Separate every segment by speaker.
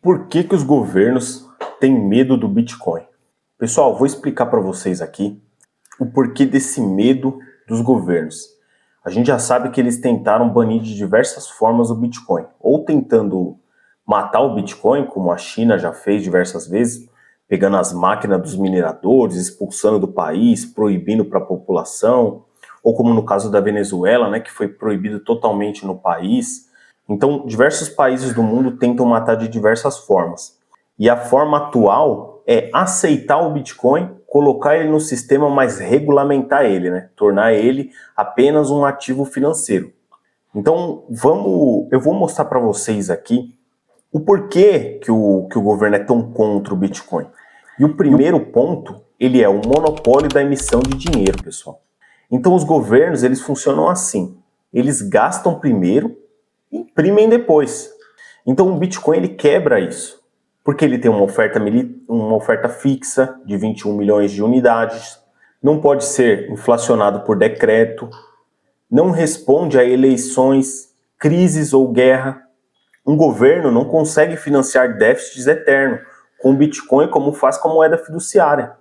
Speaker 1: Por que que os governos têm medo do Bitcoin? Pessoal, vou explicar para vocês aqui o porquê desse medo dos governos. A gente já sabe que eles tentaram banir de diversas formas o Bitcoin, ou tentando matar o Bitcoin, como a China já fez diversas vezes, pegando as máquinas dos mineradores, expulsando do país, proibindo para a população, ou como no caso da Venezuela, né, que foi proibido totalmente no país. Então, diversos países do mundo tentam matar de diversas formas. E a forma atual é aceitar o Bitcoin, colocar ele no sistema, mas regulamentar ele, né? Tornar ele apenas um ativo financeiro. Então, eu vou mostrar para vocês aqui o porquê que o governo é tão contra o Bitcoin. E o primeiro ponto, ele é o monopólio da emissão de dinheiro, pessoal. Então, os governos, eles funcionam assim. Eles gastam primeiro e imprimem depois. Então, o Bitcoin, ele quebra isso. Porque ele tem uma oferta fixa de 21 milhões de unidades, não pode ser inflacionado por decreto, não responde a eleições, crises ou guerra. Um governo não consegue financiar déficits eternos com o Bitcoin como faz com a moeda fiduciária.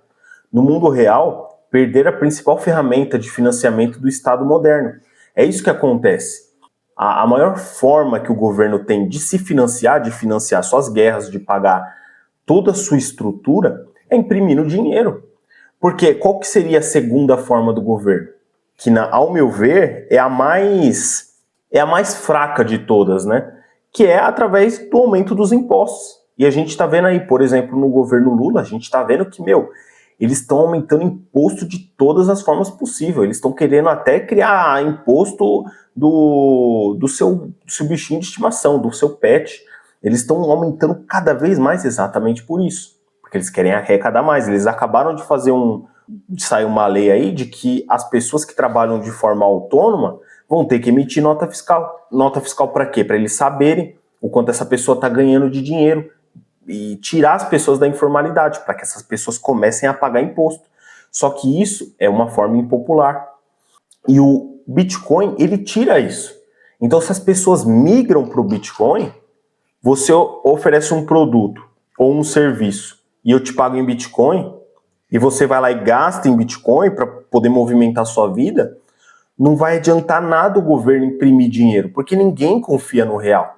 Speaker 1: No mundo real, perder a principal ferramenta de financiamento do Estado moderno. É isso que acontece. A maior forma que o governo tem de se financiar, de financiar suas guerras, de pagar toda a sua estrutura, é imprimindo dinheiro. Porque qual que seria a segunda forma do governo? Que, ao meu ver, é a mais fraca de todas, né? Que é através do aumento dos impostos. E a gente está vendo aí, por exemplo, no governo Lula, a gente está vendo que, eles estão aumentando imposto de todas as formas possíveis. Eles estão querendo até criar imposto do seu bichinho de estimação, do seu pet. Eles estão aumentando cada vez mais exatamente por isso. Porque eles querem arrecadar mais. Eles acabaram de sair uma lei aí de que as pessoas que trabalham de forma autônoma vão ter que emitir nota fiscal. Nota fiscal para quê? Para eles saberem o quanto essa pessoa está ganhando de dinheiro e tirar as pessoas da informalidade, para que essas pessoas comecem a pagar imposto. Só que isso é uma forma impopular. E o Bitcoin, ele tira isso. Então, se as pessoas migram para o Bitcoin, você oferece um produto ou um serviço e eu te pago em Bitcoin, e você vai lá e gasta em Bitcoin para poder movimentar a sua vida, não vai adiantar nada o governo imprimir dinheiro, porque ninguém confia no real.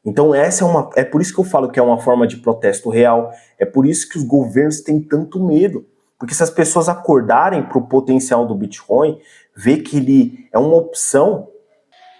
Speaker 1: Então é por isso que eu falo que é uma forma de protesto real, é por isso que os governos têm tanto medo, porque se as pessoas acordarem para o potencial do Bitcoin, ver que ele é uma opção,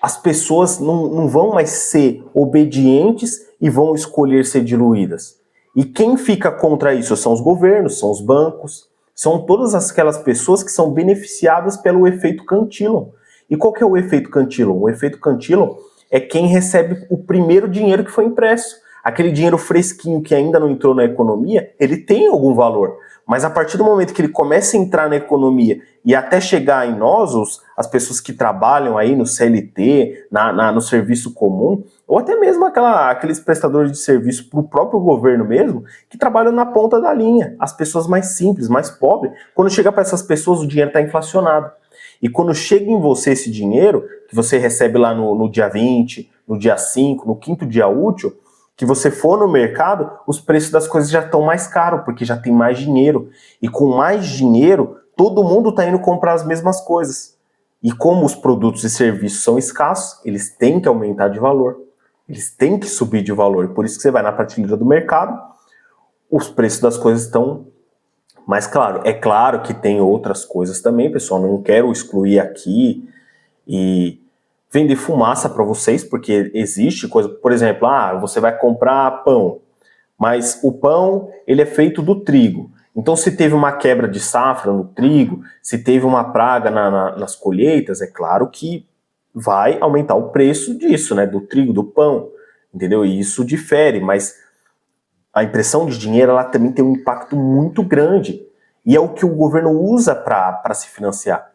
Speaker 1: as pessoas não vão mais ser obedientes e vão escolher ser diluídas. E quem fica contra isso são os governos, são os bancos, são todas aquelas pessoas que são beneficiadas pelo efeito Cantillon. E qual que é o efeito Cantillon? O efeito Cantillon é quem recebe o primeiro dinheiro que foi impresso. Aquele dinheiro fresquinho que ainda não entrou na economia, ele tem algum valor. Mas a partir do momento que ele começa a entrar na economia e até chegar em nós, as pessoas que trabalham aí no CLT, no serviço comum, ou até mesmo aqueles prestadores de serviço para o próprio governo mesmo, que trabalham na ponta da linha. As pessoas mais simples, mais pobres, quando chega para essas pessoas o dinheiro está inflacionado. E quando chega em você esse dinheiro, que você recebe lá no dia 20, no dia 5, no quinto dia útil, que você for no mercado, os preços das coisas já estão mais caros, porque já tem mais dinheiro. E com mais dinheiro, todo mundo está indo comprar as mesmas coisas. E como os produtos e serviços são escassos, eles têm que aumentar de valor. Eles têm que subir de valor. Por isso que você vai na prateleira do mercado, os preços das coisas estão... Mas claro, é claro que tem outras coisas também, pessoal. Não quero excluir aqui e vender fumaça para vocês, porque existe coisa, por exemplo, você vai comprar pão, mas o pão ele é feito do trigo. Então, se teve uma quebra de safra no trigo, se teve uma praga nas colheitas, é claro que vai aumentar o preço disso, né? Do trigo, do pão, entendeu? E isso difere, mas a impressão de dinheiro ela também tem um impacto muito grande. E é o que o governo usa para se financiar.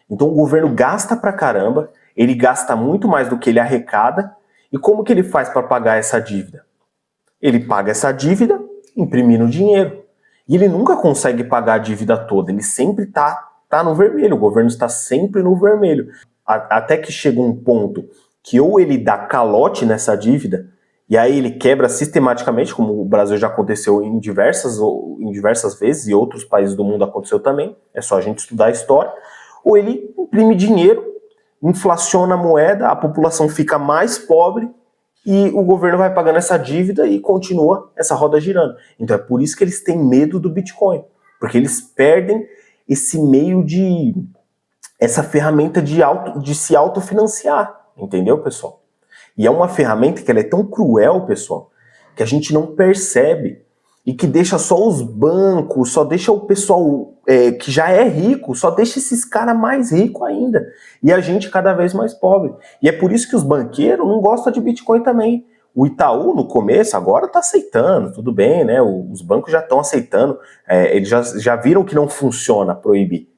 Speaker 1: Então o governo gasta pra caramba, ele gasta muito mais do que ele arrecada. E como que ele faz para pagar essa dívida? Ele paga essa dívida imprimindo dinheiro. E ele nunca consegue pagar a dívida toda, ele sempre tá no vermelho, o governo está sempre no vermelho. Até que chega um ponto que ou ele dá calote nessa dívida, E aí ele quebra sistematicamente, como o Brasil já aconteceu em diversas vezes, e outros países do mundo aconteceu também, é só a gente estudar a história, ou ele imprime dinheiro, inflaciona a moeda, a população fica mais pobre, e o governo vai pagando essa dívida e continua essa roda girando. Então é por isso que eles têm medo do Bitcoin, porque eles perdem esse meio de... essa ferramenta de se autofinanciar, entendeu, pessoal? E é uma ferramenta que ela é tão cruel, pessoal, que a gente não percebe e que deixa só os bancos, só deixa o pessoal que já é rico, só deixa esses caras mais ricos ainda. E a gente cada vez mais pobre. E é por isso que os banqueiros não gostam de Bitcoin também. O Itaú, no começo, agora está aceitando, tudo bem, né? Os bancos já estão aceitando, eles já viram que não funciona proibir.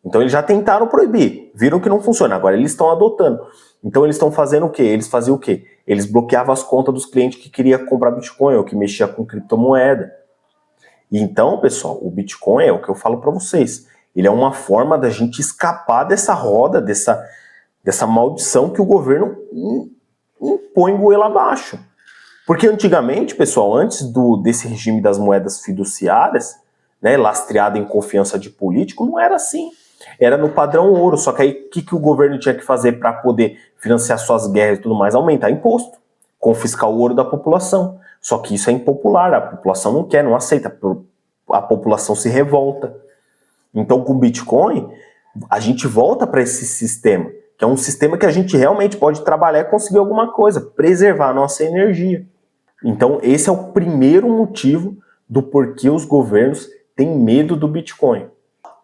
Speaker 1: Então eles já tentaram proibir, viram que não funciona, agora eles estão adotando. Então eles estão fazendo o quê? Eles faziam o quê? Eles bloqueavam as contas dos clientes que queriam comprar Bitcoin ou que mexia com criptomoeda. E então, pessoal, o Bitcoin é o que eu falo para vocês. Ele é uma forma da gente escapar dessa roda, dessa maldição que o governo impõe goela abaixo. Porque antigamente, pessoal, antes desse regime das moedas fiduciárias, né, lastreado em confiança de político, não era assim. Era no padrão ouro, só que aí o que o governo tinha que fazer para poder financiar suas guerras e tudo mais? Aumentar imposto, confiscar o ouro da população. Só que isso é impopular, a população não quer, não aceita, a população se revolta. Então com o Bitcoin, a gente volta para esse sistema, que é um sistema que a gente realmente pode trabalhar e conseguir alguma coisa, preservar a nossa energia. Então esse é o primeiro motivo do porquê os governos têm medo do Bitcoin.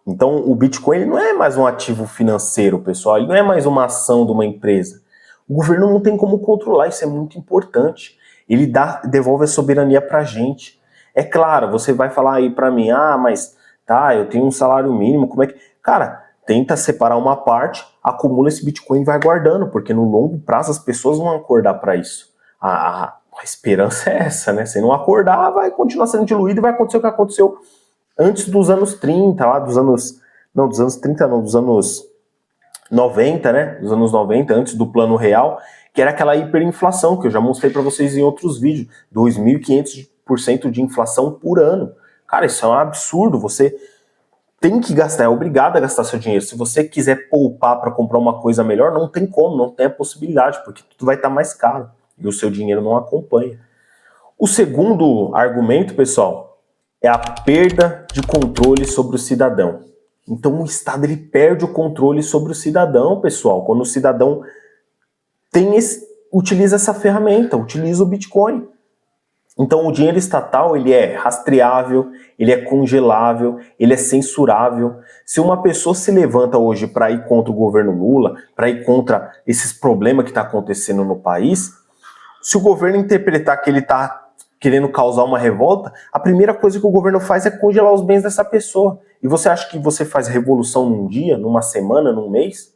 Speaker 1: Então, o Bitcoin ele não é mais um ativo financeiro, pessoal. Ele não é mais uma ação de uma empresa. O governo não tem como controlar, isso é muito importante. Ele devolve a soberania pra gente. É claro, você vai falar aí pra mim, mas tá, eu tenho um salário mínimo, como é que... Cara, tenta separar uma parte, acumula esse Bitcoin e vai guardando, porque no longo prazo as pessoas vão acordar pra isso. A esperança é essa, né? Se não acordar, vai continuar sendo diluído e vai acontecer o que aconteceu antes dos anos 30, lá dos anos 90, né? Dos anos 90, antes do Plano Real, que era aquela hiperinflação, que eu já mostrei para vocês em outros vídeos, 2.500% de inflação por ano. Cara, isso é um absurdo, você tem que gastar, é obrigado a gastar seu dinheiro. Se você quiser poupar para comprar uma coisa melhor, não tem como, não tem a possibilidade, porque tudo vai estar mais caro e o seu dinheiro não acompanha. O segundo argumento, pessoal, é a perda de controle sobre o cidadão. Então o Estado ele perde o controle sobre o cidadão, pessoal, quando o cidadão utiliza essa ferramenta, utiliza o Bitcoin. Então o dinheiro estatal ele é rastreável, ele é congelável, ele é censurável. Se uma pessoa se levanta hoje para ir contra o governo Lula, para ir contra esses problemas que está acontecendo no país, se o governo interpretar que ele está querendo causar uma revolta, a primeira coisa que o governo faz é congelar os bens dessa pessoa. E você acha que você faz revolução num dia, numa semana, num mês?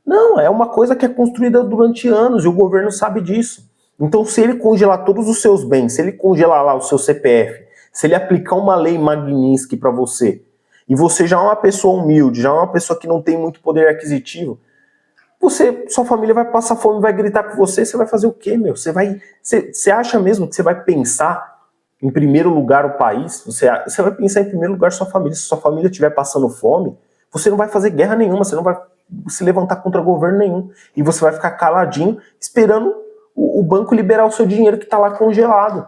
Speaker 1: Não, é uma coisa que é construída durante anos e o governo sabe disso. Então se ele congelar todos os seus bens, se ele congelar lá o seu CPF, se ele aplicar uma lei Magnitsky para você, e você já é uma pessoa humilde, já é uma pessoa que não tem muito poder aquisitivo, sua família vai passar fome, vai gritar com você vai fazer o quê, meu? Você acha mesmo que você vai pensar em primeiro lugar o país? Você vai pensar em primeiro lugar sua família. Se sua família estiver passando fome, você não vai fazer guerra nenhuma, você não vai se levantar contra governo nenhum. E você vai ficar caladinho, esperando o banco liberar o seu dinheiro que está lá congelado.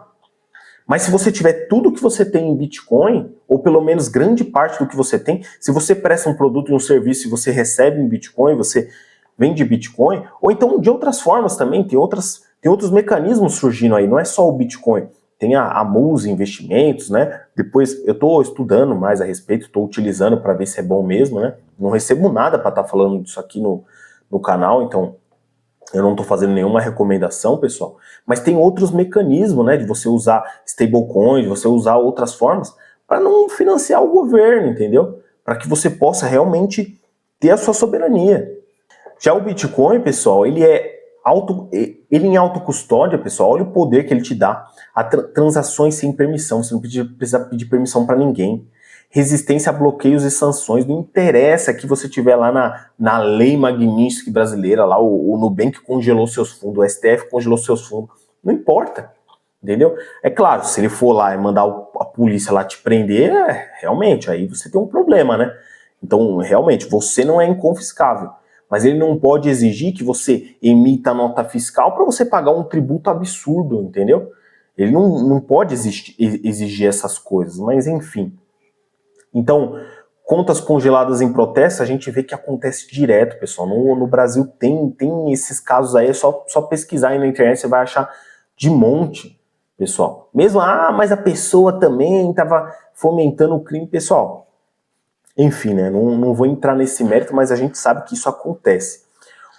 Speaker 1: Mas se você tiver tudo que você tem em Bitcoin, ou pelo menos grande parte do que você tem, se você presta um produto e um serviço e você recebe em Bitcoin, você vende Bitcoin, ou então de outras formas também, tem outros mecanismos surgindo aí, não é só o Bitcoin, tem a Muse Investimentos, né? Depois eu estou estudando mais a respeito, estou utilizando para ver se é bom mesmo, né? Não recebo nada para estar falando disso aqui no canal, então eu não estou fazendo nenhuma recomendação, pessoal, mas tem outros mecanismos, né? De você usar stablecoin, de você usar outras formas para não financiar o governo, entendeu? Para que você possa realmente ter a sua soberania. Já o Bitcoin, pessoal, ele em autocustódia, pessoal, olha o poder que ele te dá. Transações sem permissão, você não precisa pedir permissão para ninguém. Resistência a bloqueios e sanções, não interessa que você tiver lá na lei Magnitsky brasileira, lá o Nubank congelou seus fundos, o STF congelou seus fundos, não importa. entendeu? É claro, se ele for lá e mandar a polícia lá te prender, realmente, aí você tem um problema, né? Então, realmente, você não é inconfiscável. Mas ele não pode exigir que você emita nota fiscal para você pagar um tributo absurdo, entendeu? Ele não pode exigir essas coisas, mas enfim. Então, contas congeladas em protesto, a gente vê que acontece direto, pessoal. No Brasil tem esses casos aí, é só pesquisar aí na internet, você vai achar de monte, pessoal. Mesmo, mas a pessoa também estava fomentando o crime, pessoal. Enfim, né, não vou entrar nesse mérito, mas a gente sabe que isso acontece.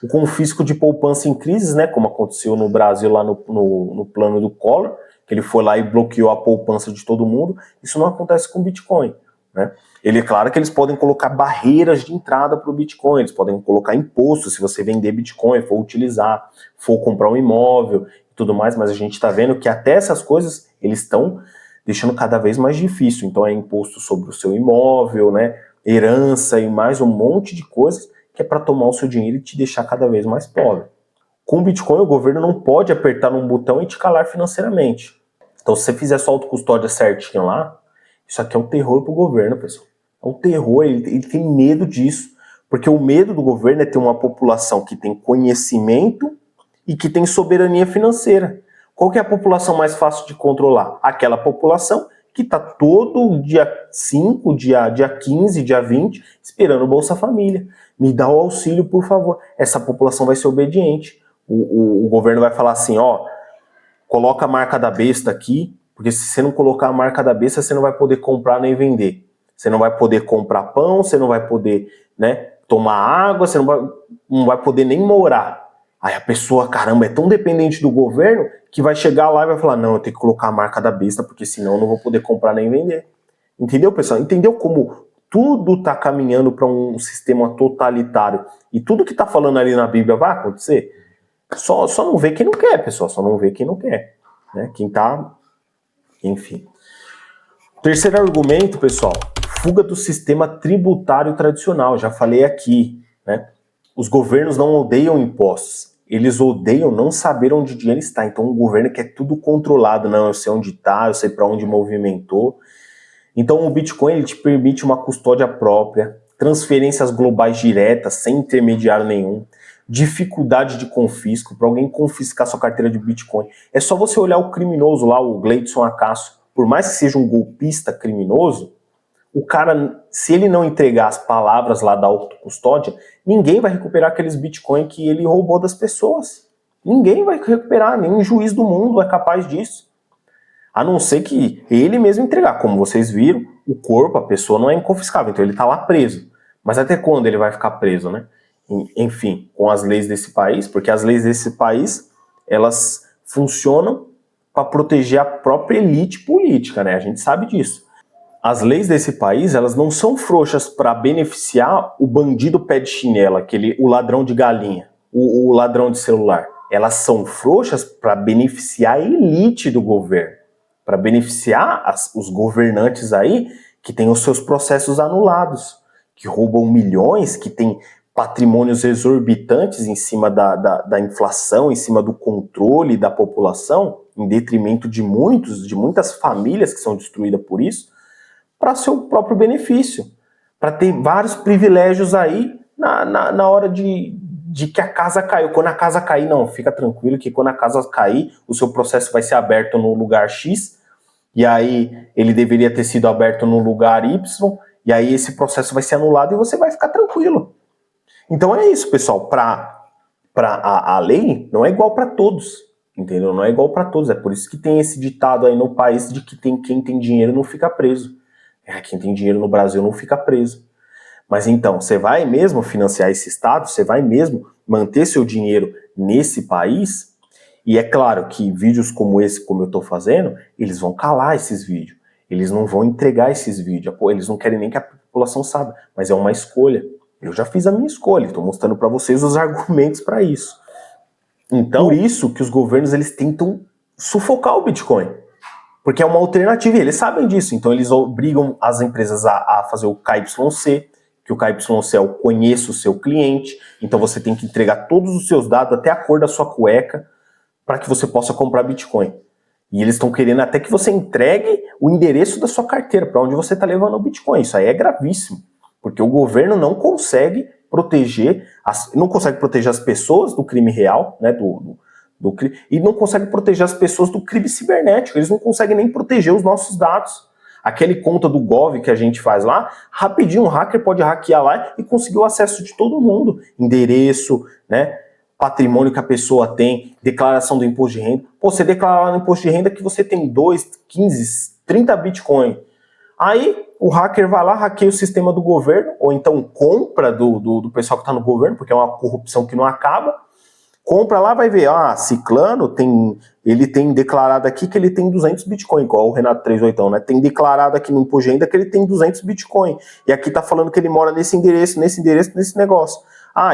Speaker 1: O confisco de poupança em crises, né, como aconteceu no Brasil lá no plano do Collor, que ele foi lá e bloqueou a poupança de todo mundo, isso não acontece com o Bitcoin. Né? Ele é claro que eles podem colocar barreiras de entrada para o Bitcoin, eles podem colocar imposto se você vender Bitcoin, for utilizar, for comprar um imóvel e tudo mais, mas a gente está vendo que até essas coisas eles estão deixando cada vez mais difícil. Então é imposto sobre o seu imóvel, né? Herança e mais um monte de coisas que é para tomar o seu dinheiro e te deixar cada vez mais pobre. Com o Bitcoin, o governo não pode apertar um botão e te calar financeiramente. Então, se você fizer sua autocustódia certinho lá, isso aqui é um terror pro governo, pessoal. É um terror, ele tem medo disso. Porque o medo do governo é ter uma população que tem conhecimento e que tem soberania financeira. Qual que é a população mais fácil de controlar? Aquela população que está todo dia 5, dia 15, dia 20, esperando o Bolsa Família. Me dá o auxílio, por favor. Essa população vai ser obediente. O governo vai falar assim, coloca a marca da besta aqui, porque se você não colocar a marca da besta, você não vai poder comprar nem vender. Você não vai poder comprar pão, você não vai poder, né, tomar água, você não vai poder nem morar. Aí a pessoa, caramba, é tão dependente do governo que vai chegar lá e vai falar, não, eu tenho que colocar a marca da besta, porque senão eu não vou poder comprar nem vender. Entendeu, pessoal? Entendeu como tudo está caminhando para um sistema totalitário e tudo que está falando ali na Bíblia vai acontecer? Só não vê quem não quer, pessoal. Só não vê quem não quer. Né? Quem tá... Enfim. Terceiro argumento, pessoal. Fuga do sistema tributário tradicional. Já falei aqui. Né? Os governos não odeiam impostos. Eles odeiam não saber onde o dinheiro está. Então o governo quer tudo controlado. Não, eu sei onde está, eu sei para onde movimentou. Então o Bitcoin ele te permite uma custódia própria, transferências globais diretas, sem intermediário nenhum, dificuldade de confisco, para alguém confiscar sua carteira de Bitcoin. É só você olhar o criminoso lá, o Gleidson Acácio, por mais que seja um golpista criminoso, o cara, se ele não entregar as palavras lá da autocustódia, ninguém vai recuperar aqueles Bitcoin que ele roubou das pessoas. Ninguém vai recuperar, nenhum juiz do mundo é capaz disso. A não ser que ele mesmo entregar. Como vocês viram, o corpo, a pessoa não é inconfiscável, então ele está lá preso. Mas até quando ele vai ficar preso, né? Enfim, com as leis desse país, porque as leis desse país, elas funcionam para proteger a própria elite política, né? A gente sabe disso. As leis desse país, elas não são frouxas para beneficiar o bandido pé de chinela, o ladrão de galinha, o ladrão de celular. Elas são frouxas para beneficiar a elite do governo, para beneficiar os governantes aí que têm os seus processos anulados, que roubam milhões, que têm patrimônios exorbitantes em cima da inflação, em cima do controle da população, em detrimento de muitas famílias que são destruídas por isso, para seu próprio benefício, para ter vários privilégios aí na hora de que a casa caiu. Quando a casa cair, não, fica tranquilo que quando a casa cair, o seu processo vai ser aberto no lugar X, e aí ele deveria ter sido aberto no lugar Y, e aí esse processo vai ser anulado e você vai ficar tranquilo. Então é isso, pessoal. A lei não é igual para todos, entendeu? Não é igual para todos. É por isso que tem esse ditado aí no país de que quem tem dinheiro não fica preso. Quem tem dinheiro no Brasil não fica preso. Mas então, você vai mesmo financiar esse Estado? Você vai mesmo manter seu dinheiro nesse país? E é claro que vídeos como esse, como eu estou fazendo, eles vão calar esses vídeos. Eles não vão entregar esses vídeos. Eles não querem nem que a população saiba. Mas é uma escolha. Eu já fiz a minha escolha. Estou mostrando para vocês os argumentos para isso. Então, por isso que os governos eles tentam sufocar o Bitcoin. Porque é uma alternativa e eles sabem disso. Então eles obrigam as empresas a fazer o KYC, que o KYC é o conheça o seu cliente. Então você tem que entregar todos os seus dados, até a cor da sua cueca, para que você possa comprar Bitcoin. E eles estão querendo até que você entregue o endereço da sua carteira, para onde você está levando o Bitcoin. Isso aí é gravíssimo, porque o governo não consegue proteger as pessoas do crime real, né, e não consegue proteger as pessoas do crime cibernético. Eles não conseguem nem proteger os nossos dados. Aquele conta do Gov que a gente faz lá, rapidinho um hacker pode hackear lá e conseguir o acesso de todo mundo. Endereço, né? Patrimônio que a pessoa tem, declaração do imposto de renda. Pô, você declara lá no imposto de renda que você tem 2, 15, 30 Bitcoin. Aí o hacker vai lá, hackeia o sistema do governo, ou então compra do pessoal que está no governo, porque é uma corrupção que não acaba. Compra lá, vai ver, Ciclano ele tem declarado aqui que ele tem 200 Bitcoin, igual o Renato 38, né? Tem declarado aqui no imposto de renda que ele tem 200 Bitcoin. E aqui tá falando que ele mora nesse endereço, nesse negócio.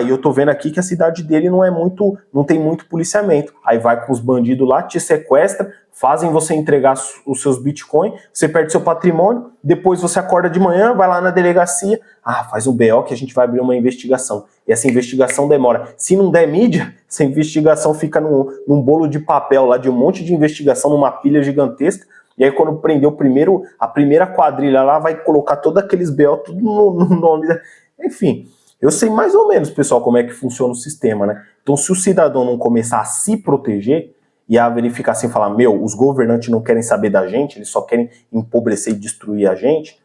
Speaker 1: E eu tô vendo aqui que a cidade dele não tem muito policiamento. Aí vai com os bandidos lá, te sequestra, fazem você entregar os seus Bitcoin, você perde seu patrimônio, depois você acorda de manhã, vai lá na delegacia, faz um BO que a gente vai abrir uma investigação. E essa investigação demora. Se não der mídia, essa investigação fica num bolo de papel lá, de um monte de investigação, numa pilha gigantesca, e aí quando prender a primeira quadrilha lá, vai colocar todos aqueles BO, tudo no nome. Enfim, eu sei mais ou menos, pessoal, como é que funciona o sistema, né? Então, se o cidadão não começar a se proteger e a verificar assim, falar, os governantes não querem saber da gente, eles só querem empobrecer e destruir a gente,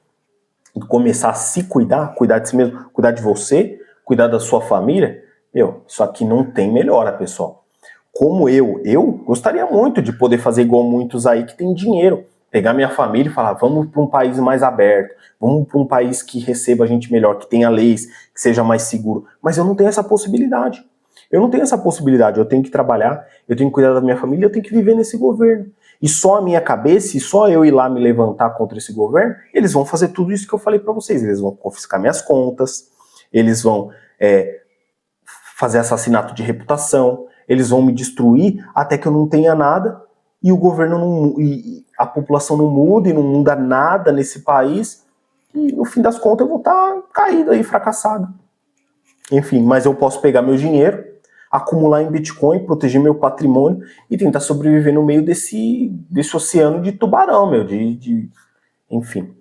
Speaker 1: e começar a se cuidar de si mesmo, cuidar de você, cuidar da sua família, isso aqui não tem melhora, pessoal. Como eu gostaria muito de poder fazer igual muitos aí que tem dinheiro, pegar minha família e falar, vamos para um país mais aberto, vamos para um país que receba a gente melhor, que tenha leis, que seja mais seguro. Mas eu não tenho essa possibilidade. Eu tenho que trabalhar, eu tenho que cuidar da minha família, eu tenho que viver nesse governo. E só a minha cabeça, e só eu ir lá me levantar contra esse governo, eles vão fazer tudo isso que eu falei para vocês. Eles vão confiscar minhas contas, eles vão fazer assassinato de reputação, eles vão me destruir até que eu não tenha nada, e o governo e a população não muda e não muda nada nesse país, e no fim das contas eu vou estar caído aí, fracassado. Enfim, mas eu posso pegar meu dinheiro, acumular em Bitcoin, proteger meu patrimônio e tentar sobreviver no meio desse oceano de tubarão, enfim.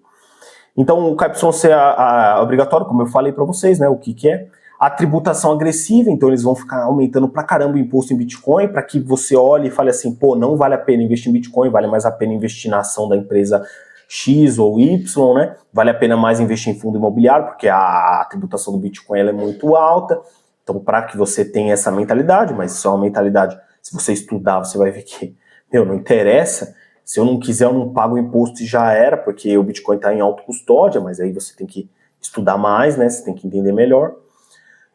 Speaker 1: Então o KYC é obrigatório, como eu falei para vocês, né? O que é? A tributação agressiva, então eles vão ficar aumentando pra caramba o imposto em Bitcoin, para que você olhe e fale assim, não vale a pena investir em Bitcoin, vale mais a pena investir na ação da empresa X ou Y, né? Vale a pena mais investir em fundo imobiliário, porque a tributação do Bitcoin ela é muito alta. Então, para que você tenha essa mentalidade, mas isso é uma mentalidade, se você estudar, você vai ver que, não interessa. Se eu não quiser, eu não pago o imposto e já era, porque o Bitcoin está em autocustódia, mas aí você tem que estudar mais, né? Você tem que entender melhor.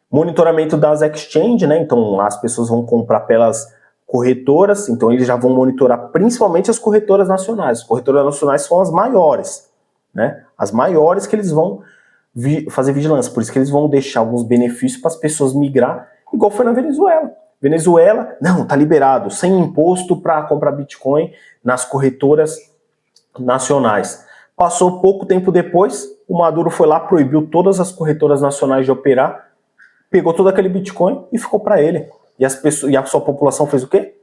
Speaker 1: Monitoramento das exchanges, né? Então, as pessoas vão comprar pelas corretoras, então eles já vão monitorar principalmente as corretoras nacionais. As corretoras nacionais são as maiores, né? As maiores que eles vão fazer vigilância, por isso que eles vão deixar alguns benefícios para as pessoas migrar, igual foi na Venezuela. Venezuela, não, tá liberado, sem imposto para comprar Bitcoin nas corretoras nacionais. Passou pouco tempo depois, o Maduro foi lá, proibiu todas as corretoras nacionais de operar, pegou todo aquele Bitcoin e ficou para ele. E a sua população fez o quê?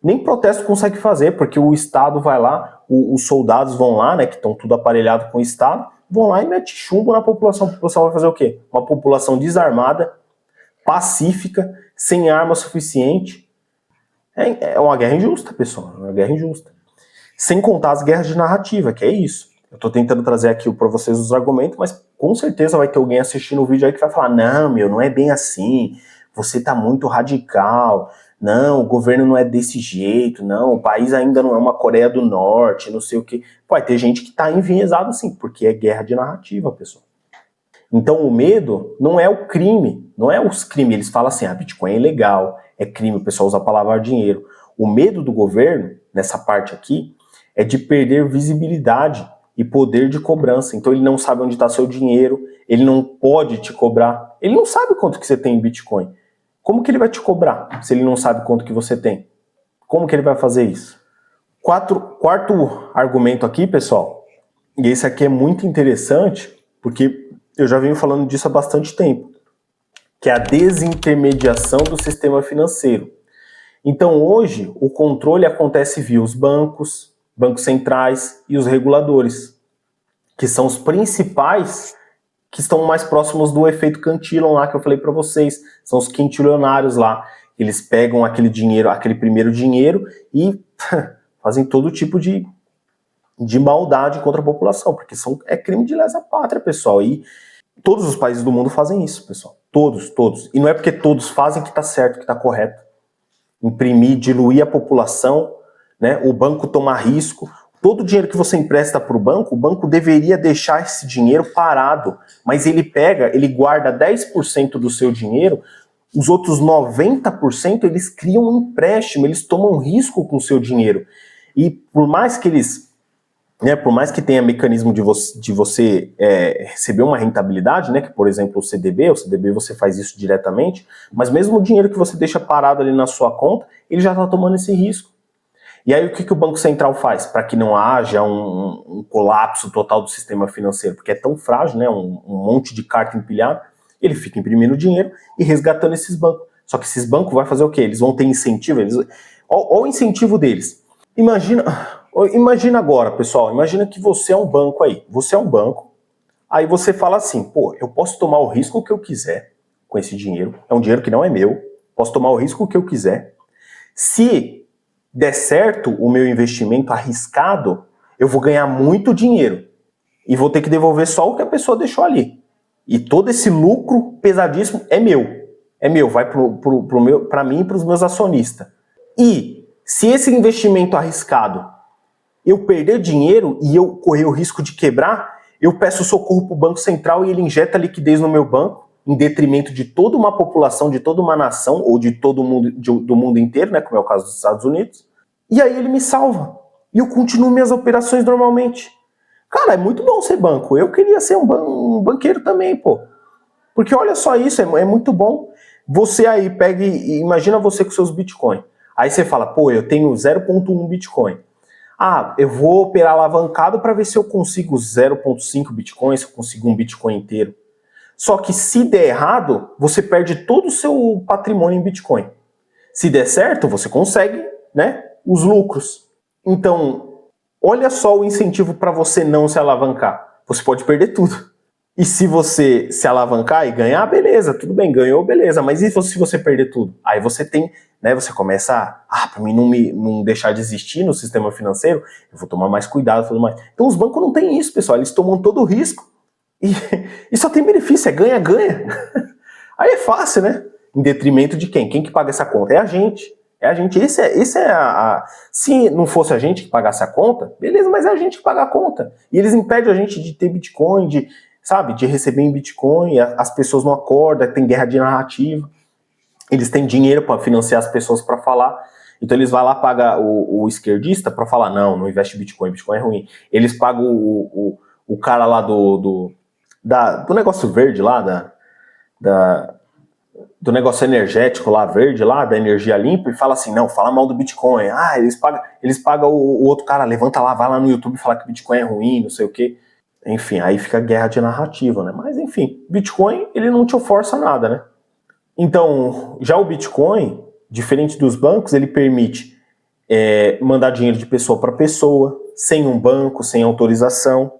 Speaker 1: Nem protesto consegue fazer, porque o Estado vai lá, os soldados vão lá, né, que estão tudo aparelhado com o Estado, vão lá e mete chumbo na população. A população vai fazer o quê? Uma população desarmada, pacífica, sem arma suficiente. É uma guerra injusta, pessoal. É uma guerra injusta. Sem contar as guerras de narrativa, que é isso. Eu tô tentando trazer aqui para vocês os argumentos, mas com certeza vai ter alguém assistindo o vídeo aí que vai falar, não é bem assim, você tá muito radical, não, o governo não é desse jeito, não, o país ainda não é uma Coreia do Norte, não sei o que. Vai ter gente que tá enviesado assim, porque é guerra de narrativa, pessoal. Então o medo não é o crime, não é os crimes, eles falam assim, Bitcoin é ilegal, é crime, o pessoal usa a palavra dinheiro. O medo do governo, nessa parte aqui, é de perder visibilidade e poder de cobrança. Então ele não sabe onde está seu dinheiro, ele não pode te cobrar, ele não sabe quanto que você tem em Bitcoin. Como que ele vai te cobrar se ele não sabe quanto que você tem? Como que ele vai fazer isso? Quarto argumento aqui, pessoal, e esse aqui é muito interessante, porque eu já venho falando disso há bastante tempo, que é a desintermediação do sistema financeiro. Então hoje o controle acontece via os bancos, bancos centrais e os reguladores, que são os principais que estão mais próximos do efeito Cantillon lá que eu falei para vocês, são os quintilionários lá. Eles pegam aquele dinheiro, aquele primeiro dinheiro e fazem todo tipo de maldade contra a população, porque é crime de lesa pátria, pessoal. E todos os países do mundo fazem isso, pessoal. Todos. E não é porque todos fazem que tá certo, que tá correto. Imprimir, diluir a população, né? O banco tomar risco. Todo o dinheiro que você empresta para o banco deveria deixar esse dinheiro parado. Mas ele guarda 10% do seu dinheiro, os outros 90% eles criam um empréstimo, eles tomam risco com o seu dinheiro. E por mais que por mais que tenha mecanismo de você receber uma rentabilidade, né, que por exemplo o CDB você faz isso diretamente, mas mesmo o dinheiro que você deixa parado ali na sua conta, ele já está tomando esse risco. E aí o que o Banco Central faz para que não haja um colapso total do sistema financeiro? Porque é tão frágil, né, um monte de carta empilhada, ele fica imprimindo dinheiro e resgatando esses bancos. Só que esses bancos vão fazer o quê? Eles vão ter incentivo, olha o incentivo deles. Imagina agora, pessoal, imagina que você é um banco aí, aí você fala assim, pô, eu posso tomar o risco que eu quiser com esse dinheiro, é um dinheiro que não é meu, posso tomar o risco que eu quiser. Se der certo o meu investimento arriscado, eu vou ganhar muito dinheiro e vou ter que devolver só o que a pessoa deixou ali. E todo esse lucro pesadíssimo é meu, vai para mim e para os meus acionistas. E se esse investimento arriscado eu perder dinheiro e eu correr o risco de quebrar, eu peço socorro para o Banco Central e ele injeta liquidez no meu banco, em detrimento de toda uma população, de toda uma nação, ou de todo mundo, do mundo inteiro, né, como é o caso dos Estados Unidos, e aí ele me salva. E eu continuo minhas operações normalmente. Cara, é muito bom ser banco. Eu queria ser um banqueiro também, pô. Porque olha só isso, é muito bom. Você aí pega e imagina você com seus Bitcoin. Aí você fala, pô, eu tenho 0.1 Bitcoin. Ah, eu vou operar alavancado para ver se eu consigo 0.5 Bitcoin, se eu consigo um Bitcoin inteiro. Só que se der errado, você perde todo o seu patrimônio em Bitcoin. Se der certo, você consegue, né, os lucros. Então, olha só o incentivo para você não se alavancar. Você pode perder tudo. E se você se alavancar e ganhar, beleza, tudo bem, ganhou, beleza. Mas e se você perder tudo? Aí você tem, né, você começa para mim não deixar de existir no sistema financeiro, eu vou tomar mais cuidado e tudo mais. Então os bancos não têm isso, pessoal, eles tomam todo o risco. E só tem benefício, é ganha-ganha. Aí é fácil, né? Em detrimento de quem? Quem que paga essa conta? É a gente. Se não fosse a gente que pagasse a conta, beleza, mas é a gente que paga a conta. E eles impedem a gente de ter Bitcoin, de receber em Bitcoin, as pessoas não acordam, tem guerra de narrativa. Eles têm dinheiro para financiar as pessoas para falar. Então eles vão lá pagar o esquerdista para falar, não investe em Bitcoin, Bitcoin é ruim. Eles pagam o cara lá do negócio verde lá, do negócio energético lá, verde lá, da energia limpa, e fala assim, não, fala mal do Bitcoin. Ah, eles pagam o outro cara, levanta lá, vai lá no YouTube e fala que o Bitcoin é ruim, não sei o quê. Enfim, aí fica guerra de narrativa, né? Mas enfim, Bitcoin, ele não te força nada, né? Então, já o Bitcoin, diferente dos bancos, ele permite mandar dinheiro de pessoa para pessoa, sem um banco, sem autorização.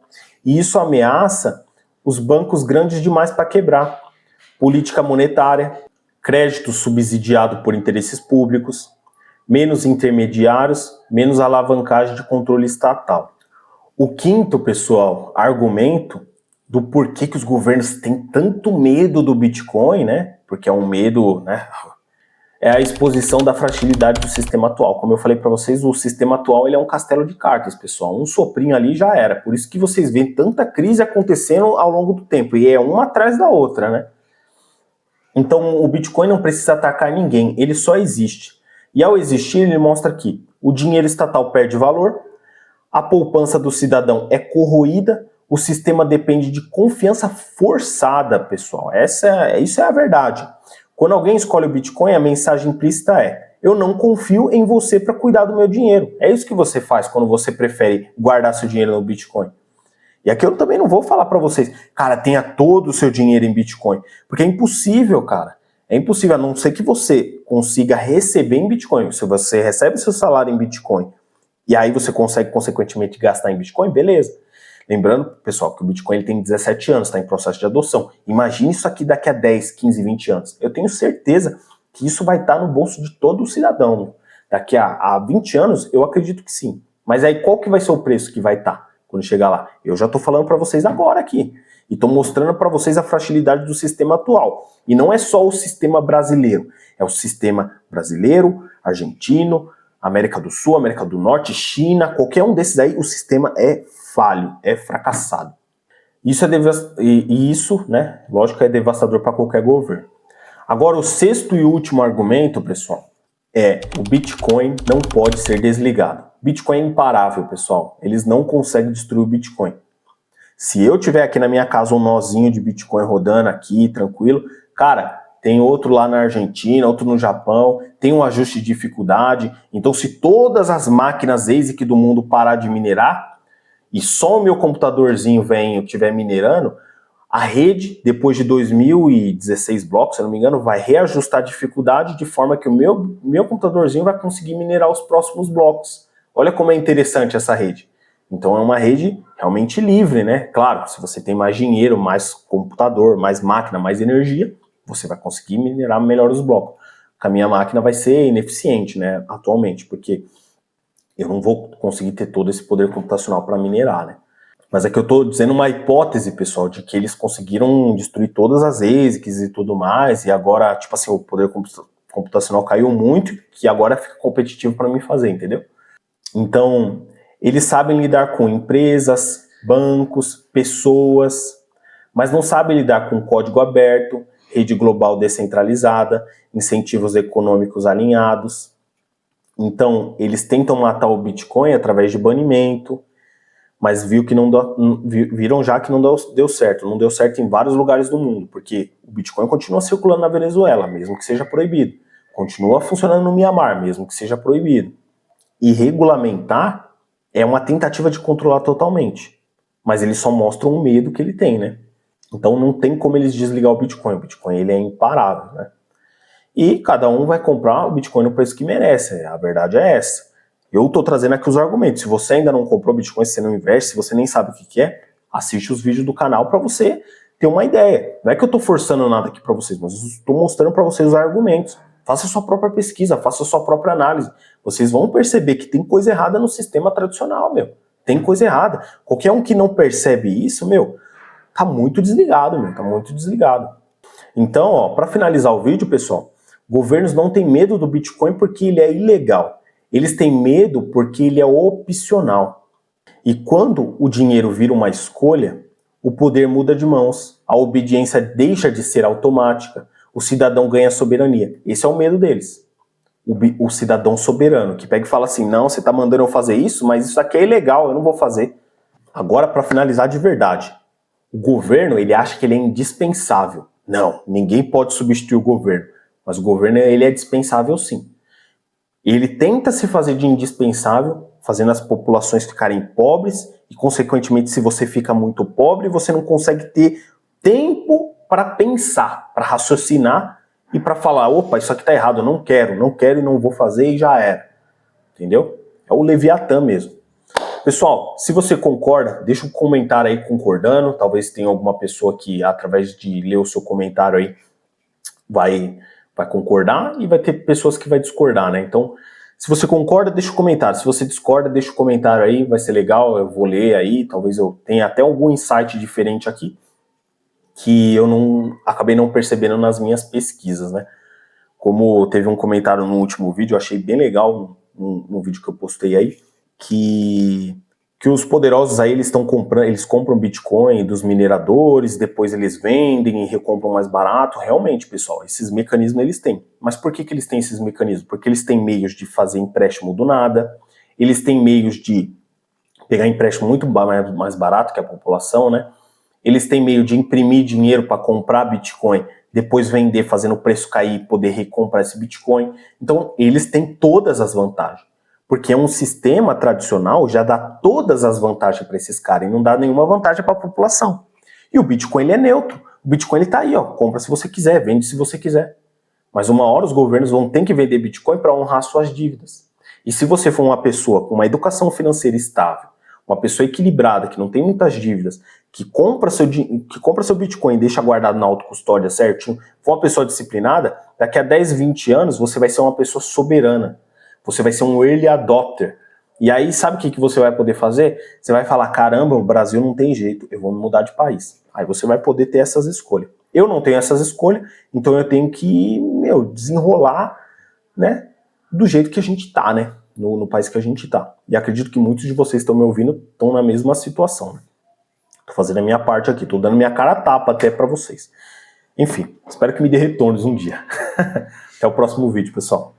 Speaker 1: E isso ameaça os bancos grandes demais para quebrar. Política monetária, crédito subsidiado por interesses públicos, menos intermediários, menos alavancagem de controle estatal. O quinto, pessoal, argumento do porquê que os governos têm tanto medo do Bitcoin, né? Porque é um medo, né? É a exposição da fragilidade do sistema atual. Como eu falei para vocês, o sistema atual ele é um castelo de cartas, pessoal. Um soprinho ali já era. Por isso que vocês veem tanta crise acontecendo ao longo do tempo. E é uma atrás da outra, né? Então o Bitcoin não precisa atacar ninguém. Ele só existe. E ao existir, ele mostra que o dinheiro estatal perde valor, a poupança do cidadão é corroída, o sistema depende de confiança forçada, pessoal. Isso é a verdade. Quando alguém escolhe o Bitcoin, a mensagem implícita é: eu não confio em você para cuidar do meu dinheiro. É isso que você faz quando você prefere guardar seu dinheiro no Bitcoin. E aqui eu também não vou falar para vocês, cara, tenha todo o seu dinheiro em Bitcoin. Porque é impossível, cara. É impossível, a não ser que você consiga receber em Bitcoin. Se você recebe seu salário em Bitcoin e aí você consegue, consequentemente, gastar em Bitcoin, beleza. Lembrando, pessoal, que o Bitcoin ele tem 17 anos, está em processo de adoção. Imagine isso aqui daqui a 10, 15, 20 anos. Eu tenho certeza que isso vai estar no bolso de todo cidadão. Né? Daqui a 20 anos, eu acredito que sim. Mas aí qual que vai ser o preço que vai estar quando chegar lá? Eu já estou falando para vocês agora aqui. E estou mostrando para vocês a fragilidade do sistema atual. E não é só o sistema brasileiro. É o sistema brasileiro, argentino, América do Sul, América do Norte, China, qualquer um desses aí, o sistema é falho, é fracassado. Isso né, lógico, é devastador para qualquer governo. Agora, o sexto e último argumento, pessoal, é o Bitcoin não pode ser desligado. Bitcoin é imparável, pessoal. Eles não conseguem destruir o Bitcoin. Se eu tiver aqui na minha casa um nozinho de Bitcoin rodando aqui, tranquilo, cara, tem outro lá na Argentina, outro no Japão, tem um ajuste de dificuldade. Então, se todas as máquinas ASIC do mundo parar de minerar, e só o meu computadorzinho vem, eu estiver minerando, a rede, depois de 2016 blocos, se eu não me engano, vai reajustar a dificuldade de forma que o meu computadorzinho vai conseguir minerar os próximos blocos. Olha como é interessante essa rede. Então é uma rede realmente livre, né? Claro, se você tem mais dinheiro, mais computador, mais máquina, mais energia, você vai conseguir minerar melhor os blocos. A minha máquina vai ser ineficiente, né, atualmente, porque eu não vou conseguir ter todo esse poder computacional para minerar, né? Mas é que eu estou dizendo uma hipótese, pessoal, de que eles conseguiram destruir todas as ASICs e tudo mais, e agora, tipo assim, o poder computacional caiu muito, que agora fica competitivo para mim fazer, entendeu? Então, eles sabem lidar com empresas, bancos, pessoas, mas não sabem lidar com código aberto, rede global descentralizada, incentivos econômicos alinhados. Então, eles tentam matar o Bitcoin através de banimento, mas viram já que não deu certo. Não deu certo em vários lugares do mundo, porque o Bitcoin continua circulando na Venezuela, mesmo que seja proibido. Continua funcionando no Mianmar, mesmo que seja proibido. E regulamentar é uma tentativa de controlar totalmente. Mas eles só mostram o medo que ele tem, né? Então não tem como eles desligar o Bitcoin. O Bitcoin ele é imparável, né? E cada um vai comprar o Bitcoin no preço que merece. A verdade é essa. Eu estou trazendo aqui os argumentos. Se você ainda não comprou Bitcoin, se você não investe, se você nem sabe o que é, assiste os vídeos do canal para você ter uma ideia. Não é que eu estou forçando nada aqui para vocês, mas eu estou mostrando para vocês os argumentos. Faça a sua própria pesquisa, faça a sua própria análise. Vocês vão perceber que tem coisa errada no sistema tradicional, meu. Tem coisa errada. Qualquer um que não percebe isso, meu, tá muito desligado, meu. Tá muito desligado. Então, ó, para finalizar o vídeo, pessoal, governos não têm medo do Bitcoin porque ele é ilegal. Eles têm medo porque ele é opcional. E quando o dinheiro vira uma escolha, o poder muda de mãos, a obediência deixa de ser automática, o cidadão ganha soberania. Esse é o medo deles. O cidadão soberano, que pega e fala assim, não, você está mandando eu fazer isso, mas isso aqui é ilegal, eu não vou fazer. Agora, para finalizar de verdade, o governo, ele acha que ele é indispensável. Não, ninguém pode substituir o governo, mas o governo, ele é dispensável sim. Ele tenta se fazer de indispensável, fazendo as populações ficarem pobres, e consequentemente, se você fica muito pobre, você não consegue ter tempo para pensar, para raciocinar e para falar, opa, isso aqui tá errado, eu não quero e não vou fazer e já era. Entendeu? É o Leviatã mesmo. Pessoal, se você concorda, deixa um comentário aí concordando, talvez tenha alguma pessoa que, através de ler o seu comentário aí, vai concordar e vai ter pessoas que vai discordar, né? Então, se você concorda, deixa um comentário. Se você discorda, deixa um comentário aí, vai ser legal, eu vou ler aí, talvez eu tenha até algum insight diferente aqui que eu acabei não percebendo nas minhas pesquisas, né? Como teve um comentário no último vídeo, eu achei bem legal no vídeo que eu postei aí, que os poderosos aí eles compram Bitcoin dos mineradores, depois eles vendem e recompram mais barato. Realmente, pessoal, esses mecanismos eles têm. Mas por que eles têm esses mecanismos? Porque eles têm meios de fazer empréstimo do nada, eles têm meios de pegar empréstimo muito mais barato que a população, né? Eles têm meio de imprimir dinheiro para comprar Bitcoin, depois vender, fazendo o preço cair e poder recomprar esse Bitcoin. Então, eles têm todas as vantagens. Porque é um sistema tradicional, já dá todas as vantagens para esses caras e não dá nenhuma vantagem para a população. E o Bitcoin ele é neutro. O Bitcoin ele tá aí, ó, compra se você quiser, vende se você quiser. Mas uma hora os governos vão ter que vender Bitcoin para honrar suas dívidas. E se você for uma pessoa com uma educação financeira estável, uma pessoa equilibrada, que não tem muitas dívidas, que compra seu Bitcoin e deixa guardado na autocustódia certinho, for uma pessoa disciplinada, daqui a 10, 20 anos você vai ser uma pessoa soberana. Você vai ser um early adopter. E aí, sabe o que você vai poder fazer? Você vai falar, caramba, o Brasil não tem jeito, eu vou mudar de país. Aí você vai poder ter essas escolhas. Eu não tenho essas escolhas, então eu tenho que, desenrolar, né, do jeito que a gente tá, né, no país que a gente tá. E acredito que muitos de vocês estão me ouvindo, estão na mesma situação, né? Tô fazendo a minha parte aqui, tô dando minha cara a tapa até pra vocês. Enfim, espero que me dê retornos um dia. Até o próximo vídeo, pessoal.